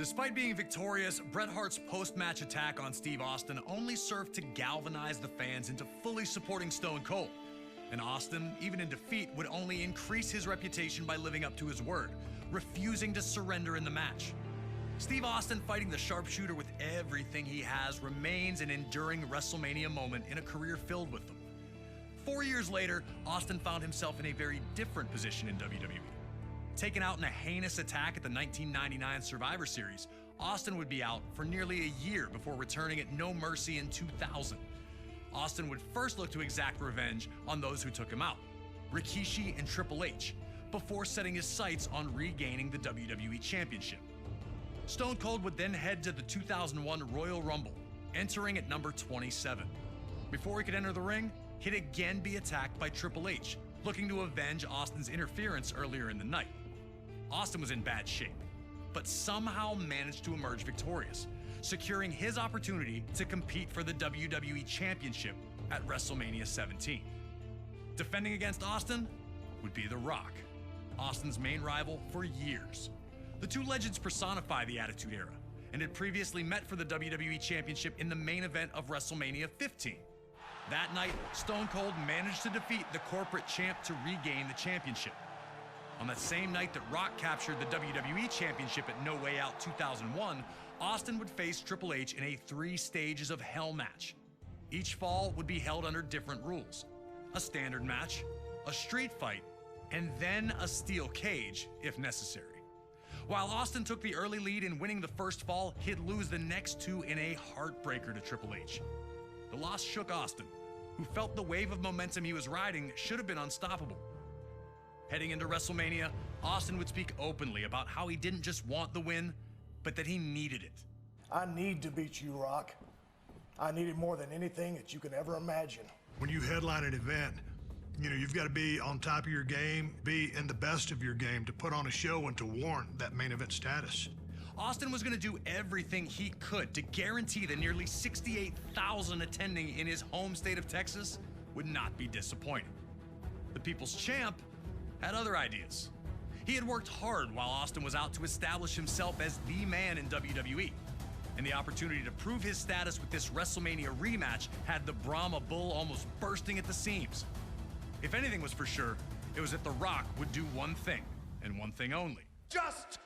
Despite being victorious, Bret Hart's post-match attack on Steve Austin only served to galvanize the fans into fully supporting Stone Cold. And Austin, even in defeat, would only increase his reputation by living up to his word, refusing to surrender in the match. Steve Austin fighting the sharpshooter with everything he has remains an enduring WrestleMania moment in a career filled with them. 4 years later, Austin found himself in a very different position in WWE. Taken out in a heinous attack at the 1999 Survivor Series, Austin would be out for nearly a year before returning at No Mercy in 2000. Austin would first look to exact revenge on those who took him out, Rikishi and Triple H, before setting his sights on regaining the WWE Championship. Stone Cold would then head to the 2001 Royal Rumble, entering at number 27. Before he could enter the ring, he'd again be attacked by Triple H, looking to avenge Austin's interference earlier in the night. Austin was in bad shape, but somehow managed to emerge victorious, securing his opportunity to compete for the WWE Championship at WrestleMania 17. Defending against Austin would be The Rock, Austin's main rival for years. The two legends personify the Attitude Era, and had previously met for the WWE Championship in the main event of WrestleMania 15. That night, Stone Cold managed to defeat the corporate champ to regain the championship. On that same night that Rock captured the WWE Championship at No Way Out 2001, Austin would face Triple H in a 3 stages of hell match. Each fall would be held under different rules: a standard match, a street fight, and then a steel cage if necessary. While Austin took the early lead in winning the first fall, he'd lose the next 2 in a heartbreaker to Triple H. The loss shook Austin, who felt the wave of momentum he was riding should have been unstoppable. Heading into WrestleMania, Austin would speak openly about how he didn't just want the win, but that he needed it. I need to beat you, Rock. I need it more than anything that you can ever imagine. When you headline an event, you've got to be on top of your game, be in the best of your game to put on a show and to warrant that main event status. Austin was going to do everything he could to guarantee the nearly 68,000 attending in his home state of Texas would not be disappointed. The People's Champ had other ideas. He had worked hard while Austin was out to establish himself as the man in WWE, and the opportunity to prove his status with this WrestleMania rematch had the Brahma Bull almost bursting at the seams. If anything was for sure, it was that The Rock would do one thing, and one thing only. Just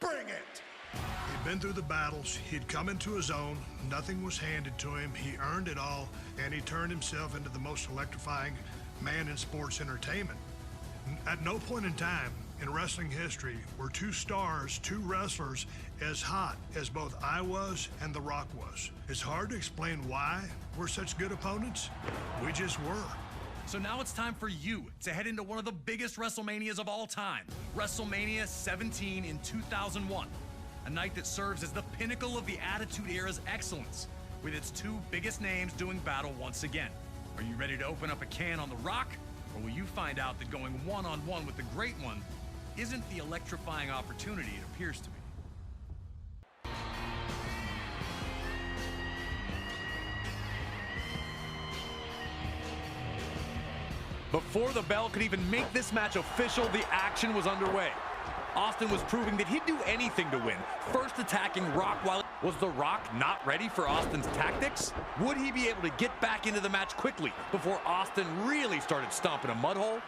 bring it! He'd been through the battles, he'd come into his own, nothing was handed to him, he earned it all, and he turned himself into the most electrifying man in sports entertainment. At no point in time in wrestling history were 2 stars, 2 wrestlers, as hot as both I was and The Rock was. It's hard to explain why we're such good opponents. We just were. So now it's time for you to head into one of the biggest WrestleManias of all time, WrestleMania 17 in 2001, a night that serves as the pinnacle of the Attitude Era's excellence, with its 2 biggest names doing battle once again. Are you ready to open up a can on The Rock? Or will you find out that going one-on-one with the Great One isn't the electrifying opportunity it appears to be? Before the bell could even make this match official, the action was underway. Austin was proving that he'd do anything to win, first attacking Rock while... Was The Rock not ready for Austin's tactics? Would he be able to get back into the match quickly before Austin really started stomping a mud hole?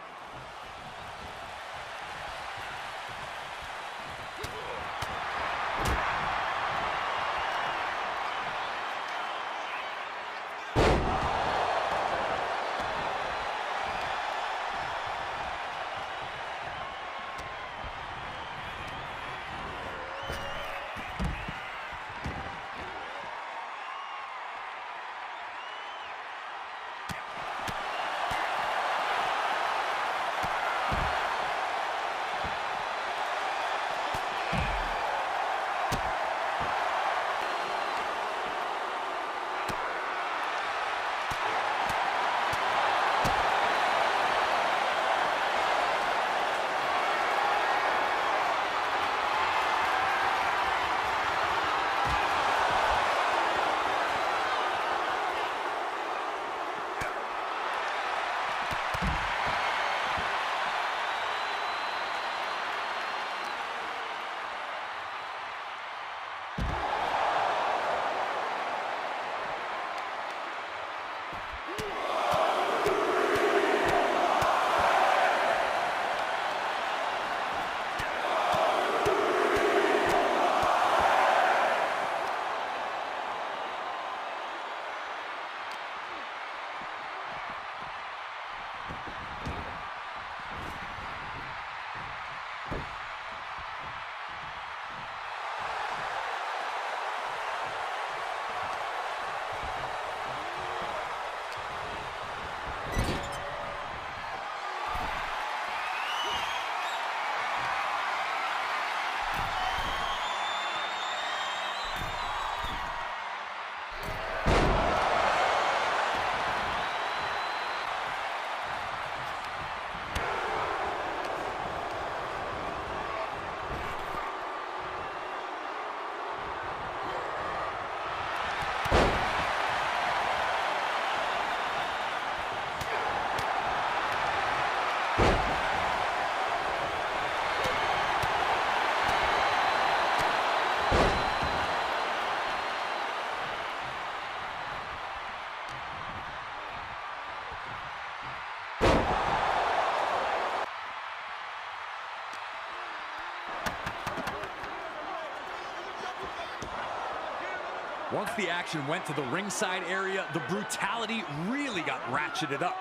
Once the action went to the ringside area, the brutality really got ratcheted up.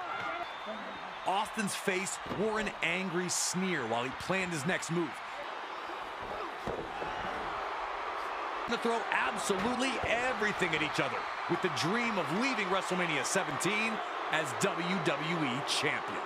Austin's face wore an angry sneer while he planned his next move. To throw absolutely everything at each other, with the dream of leaving WrestleMania 17 as WWE Champion.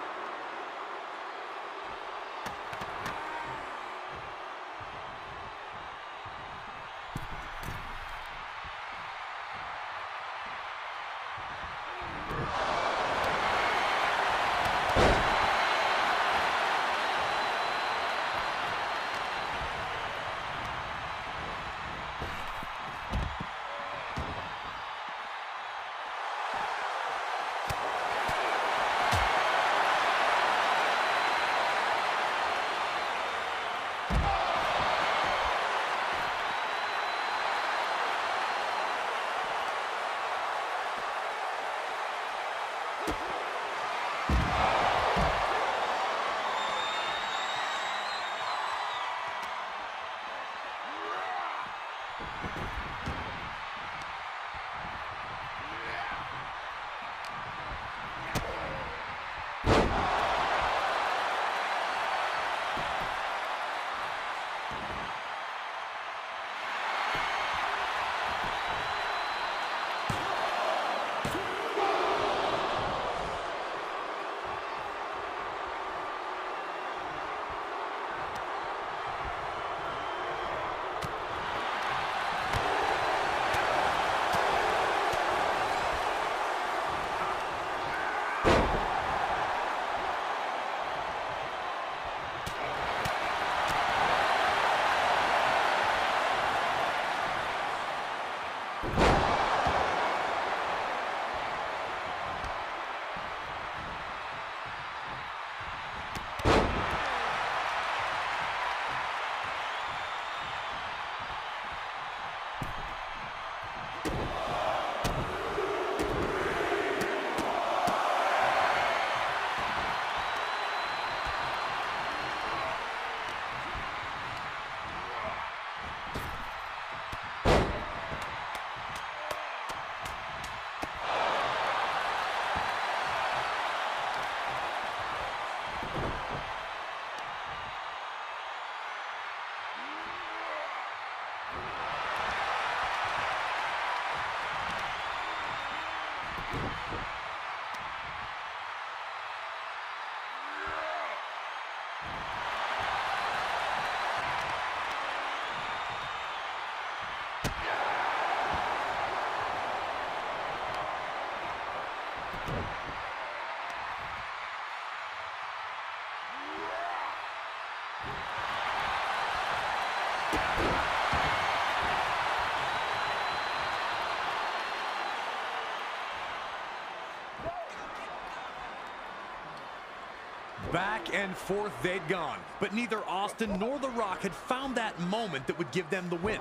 Back and forth they'd gone, but neither Austin nor The Rock had found that moment that would give them the win.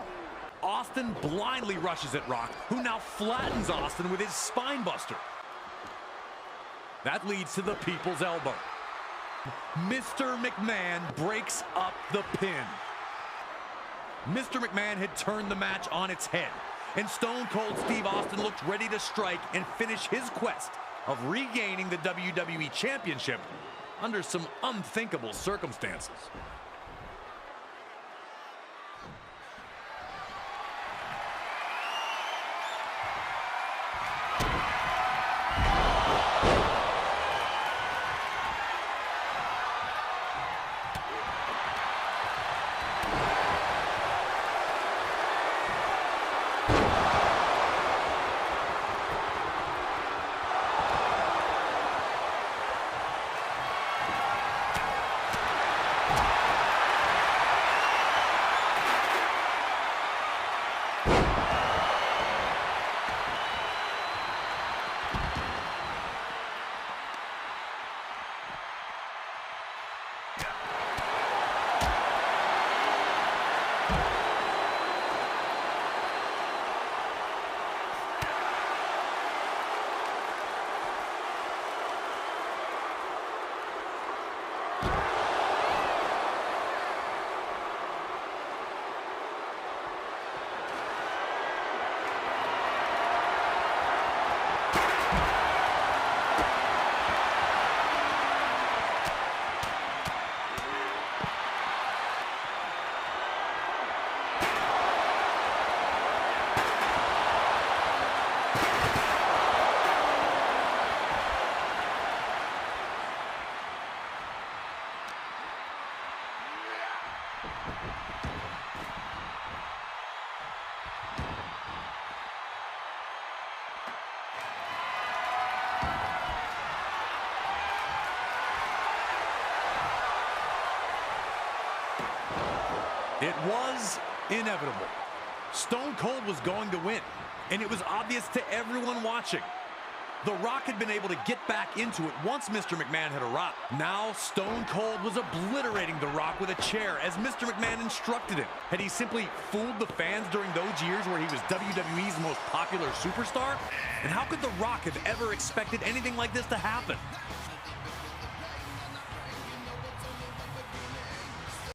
Austin blindly rushes at Rock, who now flattens Austin with his spine buster. That leads to the People's Elbow. Mr. McMahon breaks up the pin. Mr. McMahon had turned the match on its head, and Stone Cold Steve Austin looked ready to strike and finish his quest of regaining the WWE Championship under some unthinkable circumstances. It was inevitable. Stone Cold was going to win, and it was obvious to everyone watching. The Rock had been able to get back into it once Mr. McMahon had arrived. Now Stone Cold was obliterating The Rock with a chair as Mr. McMahon instructed him. Had he simply fooled the fans during those years where he was WWE's most popular superstar? And how could The Rock have ever expected anything like this to happen?